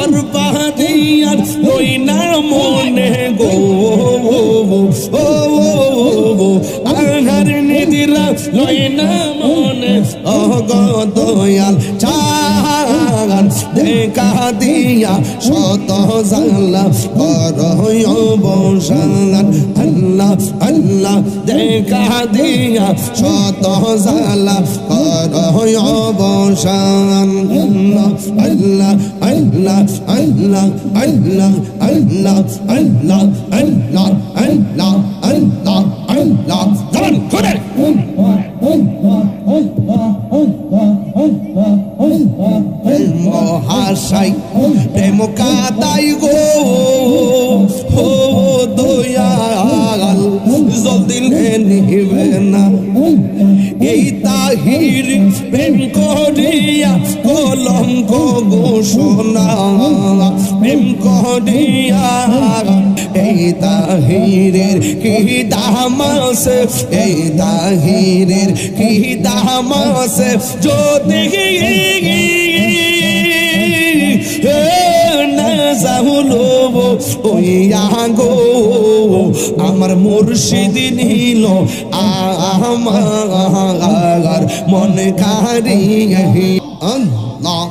বরবাদিয়ার ওই না মনে গো আহার নিদিরা লই না মনে গো দয়াল চাঁদ দেখা দিয়া শত জালা করয় বসান আল্লাহ আল্লাহ দেখা দিয়া শত জালা করয় বসান আল্লাহ আল্লাহ আল্লাহ আল্লাহ আল্লাহ আল্লাহ আল্লাহ আল্লাহ আল্লাহ আল্লাহ জান করে মহাশয় প্রেম কাদাই গো ও দয়াল জলদি নিবে না এই তাহির প্রেম করিয়া কলঙ্ক ঘোষণা প্রেম করিয়া এই তাহিরের কি দাম আছে এই তাহিরের কি দাম আছে যদি আমার মুর্শিদ নিল আমার মন কারিয়ে আল্লাহ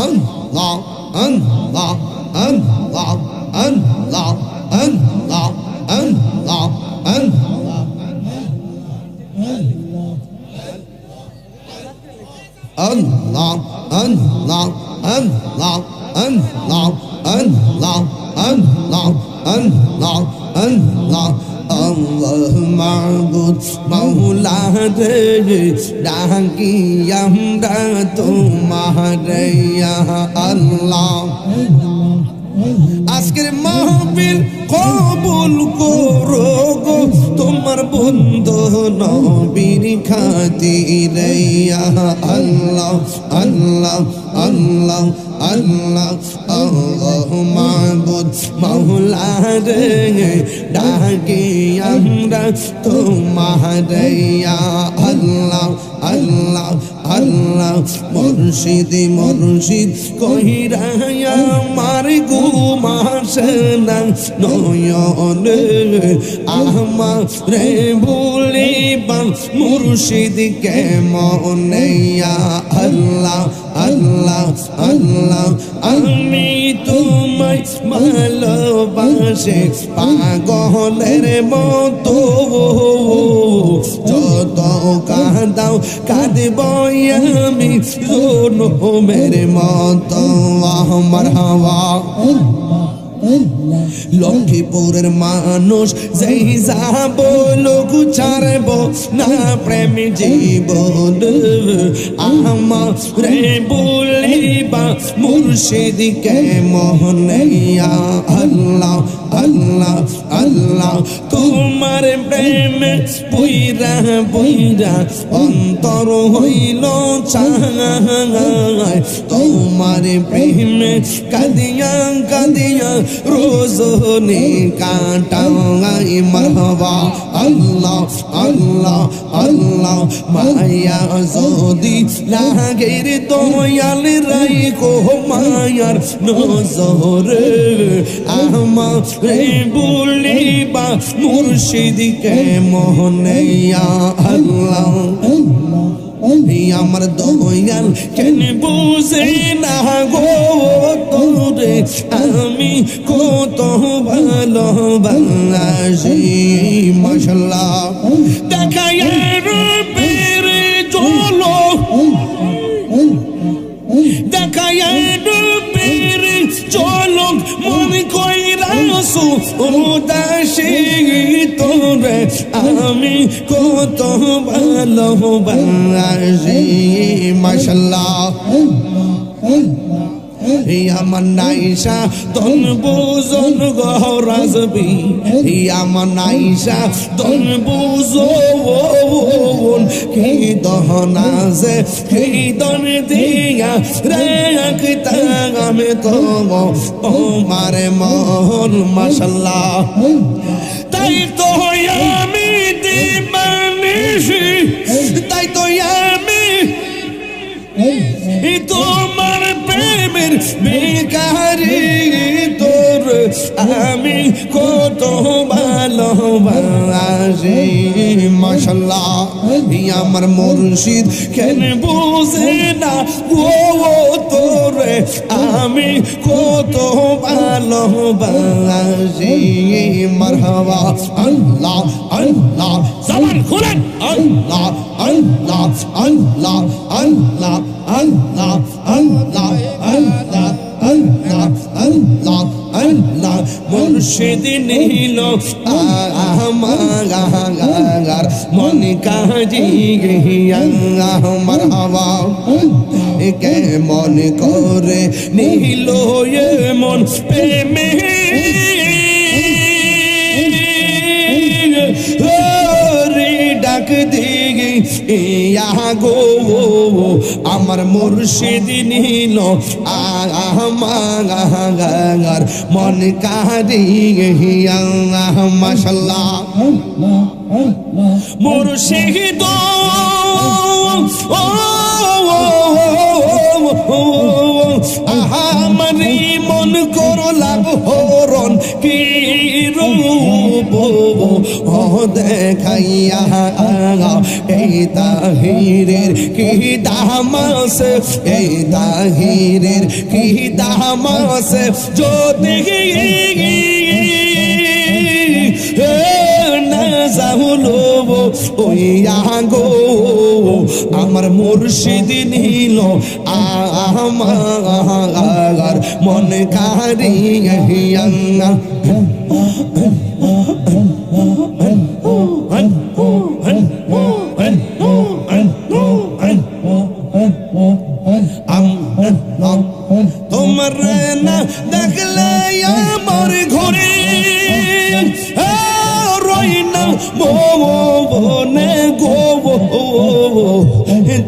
আল্লাহ আল্লাহ আল্লাহ আল্লাহ আল্লাহ আল্লাহ আল্লাহ আল্লাহ আল্লাহ আল্লাহ আল্লাহ আল্লাহ আল্লাহ আল্লাহ আল্লাহ মাবুদ মাওলা রে ডাকি আমরা তোমারে ইয়া আল্লাহ আজকের মাহফিল কবুল করো গো তোমার বন্ধু নবীর খাতিরে ইয়া আল্লাহ আল্লাহ আল্লাহ আল্লাহ আল্লাহ মাবুদ মাওলা রে ডাকি আমরা তোমারে ইয়া আল্লাহ আল্লাহ আল্লাহ মুর্শিদ মুর্শিদ কইরা আমার ঘুমাসে না নয়নে আমারে ভুলিবা মুর্শিদ কেমনে ইয়া আল্লাহ আল্লাহ আল্লাহ আমি তোমায় ভালোবাসি পাগলের মতো যত কাঁদাও কাঁদব আমি জনমের মতো আমার হাওয়া লক্ষ্মীপুরের মানুষ যেই যাব লোক ছাড়ব না প্রেম জীবন আমারে বলিবা মুর্শিদ কে মোহনিয়া আল্লাহ আল্লাহ আল্লাহ তোমার প্রেমে পুইরা পুইরা অন্তর হইল চায় তোমার প্রেমে কাঁদিয়া কাঁদিয়া রোজনে কাটাই মারহাবা আল্লাহ আল্লাহ আল্লাহ মায়া যদি লাগে রে দয়াল রাইখো মায়ার নজরে আমারে বলিবা মুর্শিদ কে মোহনিয়া আল্লাহ আমার দয়াল কেন বুঝে না গো তোরে আমি কত ভালোবাসি মাশাআল্লাহ দেখায় রূপের চলো দেখায় রূপের চলো মন কইরাছো উদাসী তোরে আমি কত ভালোবাসি মাশাআল্লাহ আমার নাইসা তন বুঝন গহরাজবি আমার নাইসা তন বুঝন কি দহনা যে কি দন দিয়া রাখতা আমি তো তোমার মন মাশাআল্লাহ তাই তো আমি দিবানিশি তাই তো আমি তোমার প্রেমের বেকারি কত ভালোবাসি মাশাআল্লাহ আমার মুর্শিদ কেন বুঝে না ও তোরে আমি কত ভালোবাসি মারহাবা আল্লাহ আল্লাহ জবান খুলেন আল্লাহ আল্লাহ আল্লাহ আল্লাহ আল্লাহ আল্লাহ আল্লাহ আল্লাহ আল্লাহ আল্লাহ মুর্শিদ নিল আমার মন কাজি মারহাবা কেমন করে নিল এ মন প্রেমে ডাক দিগি ইয়া গো আমার মুর্শিদ নিল আমার মন কারিয়া মাশাআল্লাহ মুর্শিদ আমারি মন করলাম হরণ কি রূপ দেখাইয়া এই তাহিরের কি দামাস এই তাহিরের কি দামাস যদি না যাহুলো ওইয়া গো আমার মুর্শিদ নিল আমার মন কারিয়া তোমার না দেখলে আমার ঘরে রই না বনে গো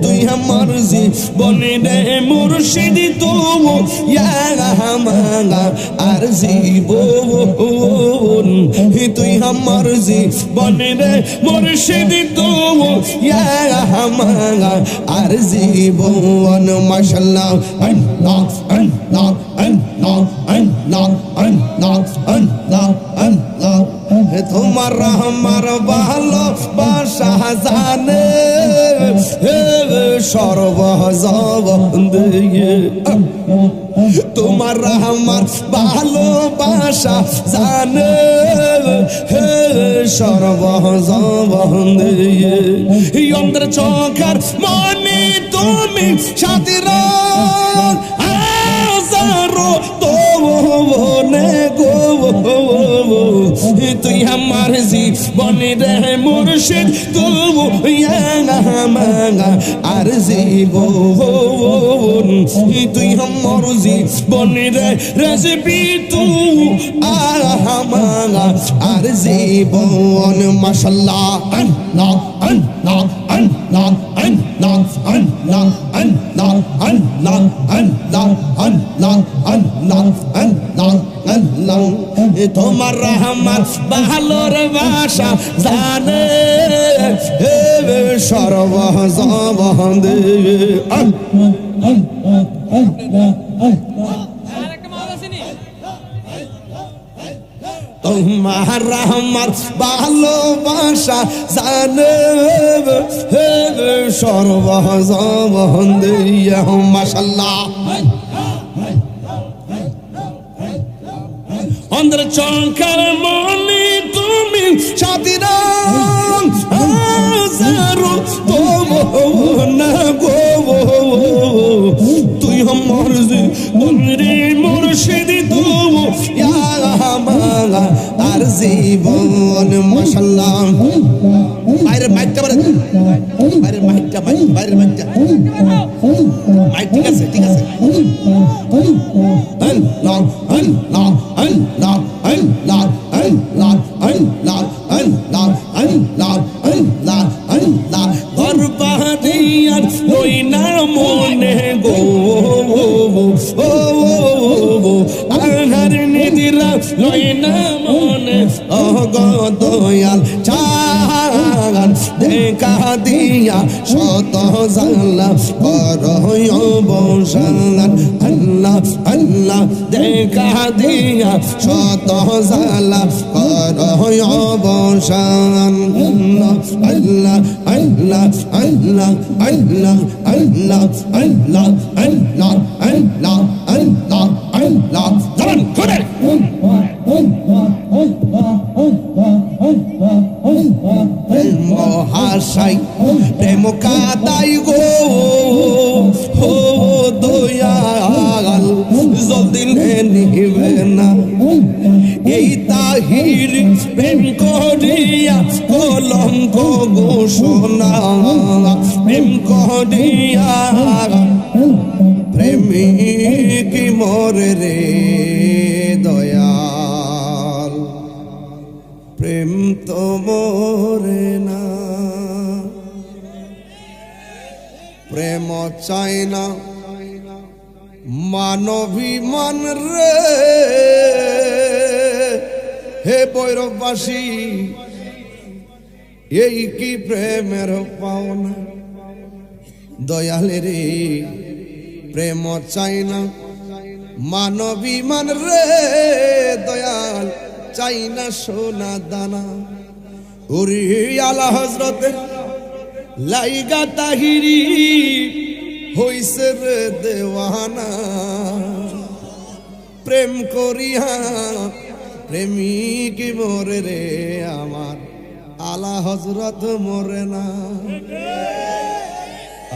তুই আমার জীবনে রে মুর্শিদ আর জীবন তুই আমার জীবনে রে মুর্শিদ আর জীবন মাশাআল্লাহ আল্লাহ আল্লাহ আল্লাহ আল্লাহ আল্লাহ আল্লাহ আল্লাহ তোমার আমার ভালোবাসা জানে সর্বজগৎ তোমার আমার ভালোবাসা জানে সর্বজগৎ অন্তর চোখের মনে তুমি সাথীরা তোনে গো তুই আমার জীবনে রে মুর্শিদ তুই আর জীবন তুই আমার জীবনে রে রেসিপি তুই আর জীবন মাশাআল্লাহ আল্লাহ আল্লাহ আল্লাহ আল্লাহ আল্লাহ আল্লাহ আল্লাহ আল্লাহ আল্লাহ আল্লাহ আল্লাহ আল্লাহ তোমার আমার ভালোর ভাষা জানে সর্বজগৎ তোমার আমার ভালোবাসা জানে সর্বজগৎ মাশাআল্লাহ অন্তর চঙ্কার মনে তুমি সাথীরা না গো তুই আমার জীবনে মুর্শিদ আর জীবন মাশাআল্লাহ বাইরের মাইকটা বাইরের মাইকটা বাইরের মাইকটা মাইক ঠিক আছে ঠিক আছে আল্লাহ আল্লাহ আল্লাহ আল্লাহ আল্লাহ আল্লাহ আল্লাহ আল্লাহ আল্লাহ আল্লাহ ঘর পাহাড়িয়ার ওই না মনে গো আহার নিদিরা লই না মনে ও গো দয়াল চান দেখা দিয়া শত জালা করয় অবসান আল্লাহ আল্লাহ দেখা দিয়া শত জালা করয় অবসান আল্লাহ আল্লাহ আল্লাহ আল্লাহ আল্লাহ আল্লাহ আল্লাহ আল্লাহ আল্লাহ আল্লাহ জান করে মহাশয় প্রেম কাদাই গো হো দয়াল জলদি নিবে না এই তাহির প্রেম করিয়া কলঙ্ক ঘোষণা প্রেম করিয়া প্রেমিক মরে রে দয়াল প্রেম তো মরে না প্রেম চাই না মানবিমান রে হে ভৈরববাসী এই কি প্রেমের পাওনা দয়ালে রে প্রেম চাই না মানবিমান রে দয়াল চাই না সোনা দানা উরি আলা হযরতের লাইগা তাহিরি হইছে রে দেওয়ানা প্রেম করিয়া প্রেমিক মরে রে আমার আলা হযরত মরে না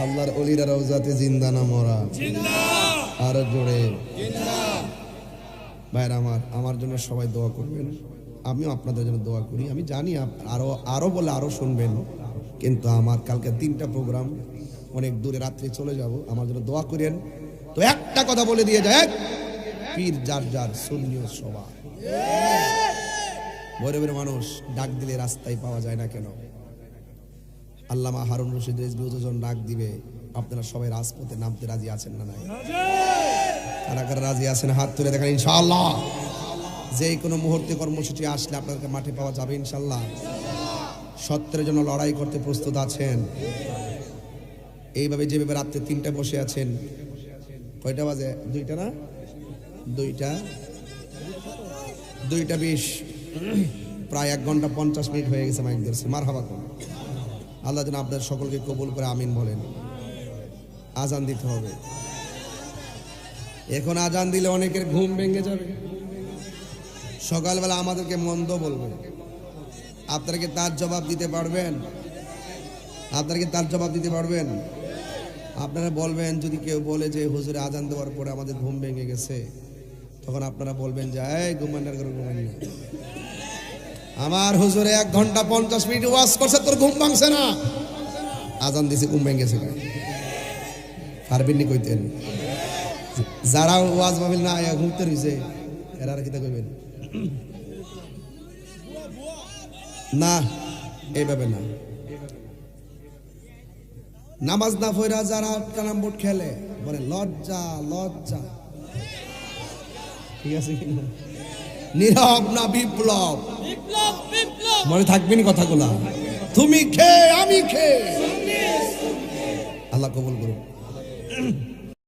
আল্লাহর ওলিরা রওজাতে জিন্দা না মরা জিন্দা আর জোরে জিন্দা ভাইরা আমার জন্য সবাই দোয়া করবেন আমিও আপনাদের জন্য দোয়া করি আমি জানি আরো বলে আরো শুনবেন কিন্তু আমার কালকে 3টা প্রোগ্রাম অনেক দূরে রাত্রে চলে যাব আমার জন্য দোয়া করেন তো একটা কথা বলে দিয়ে যায় পীর যার যার সুন্নিয় সভা ভৈরবের মানুষ ডাক দিলে রাস্তায় পাওয়া যায় না কেন আল্লামা হারুন রশিদ রিজভী যখন ডাক দিবে আপনারা সবাই রাজপথে নামতে রাজি আছেন না নাই কারা কারা রাজি আছেন হাত তুলে দেখেন ইনশাআল্লাহ যে কোনো মুহূর্তে কর্মসূচি আসলে আপনাদেরকে মাঠে পাওয়া যাবে ইনশাআল্লাহ সত্যের জন্য লড়াই করতে প্রস্তুত আছেন এইভাবে যেভাবে রাত্রে 3টা বসে আছেন কয়টা বাজে 2টা না 2টা 20 প্রায় 1 ঘন্টা 50 মিনিট হয়ে গেছে মাইক ধরছে মারহাবা করুন আল্লাহ যেন আপনাদের সকলকে কবুল করে আমিন বলেন আজান দিতে হবে এখন আজান দিলে অনেকের ঘুম ভেঙে যাবে সকালবেলা আমাদেরকে মন্দ বলবে আপনারা কি তার জবাব দিতে পারবেন আপনারা বলবেন যদি কেউ বলে যে হুজুরে আজান দেওয়ার পরে আমাদের ঘুম ভেঙে গেছে তখন আপনারা বলবেন যে এই ঘুমানোর করে ঘুমানি আমার হুজুরে 1 ঘন্টা 50 মিনিট ওয়াজ করছে তোর ঘুম ভাঙছে না আজান দিছে ঘুম ভেঙে গেছে পারবেন নি কইতেন যারা ওয়াজ মাহফিল না আয়া ঘুমতে রইছে এরা আর কিতা কইবেন না এইভাবে না নামাজ না পড়া যারা কালাম বোর্ড খেলে বলে লজ্জা ঠিক আছে কিনা নীরব না বিপ্লব মনে থাকবে না কথাগুলা তুমি খে আমি খে আল্লাহ কবুল করুন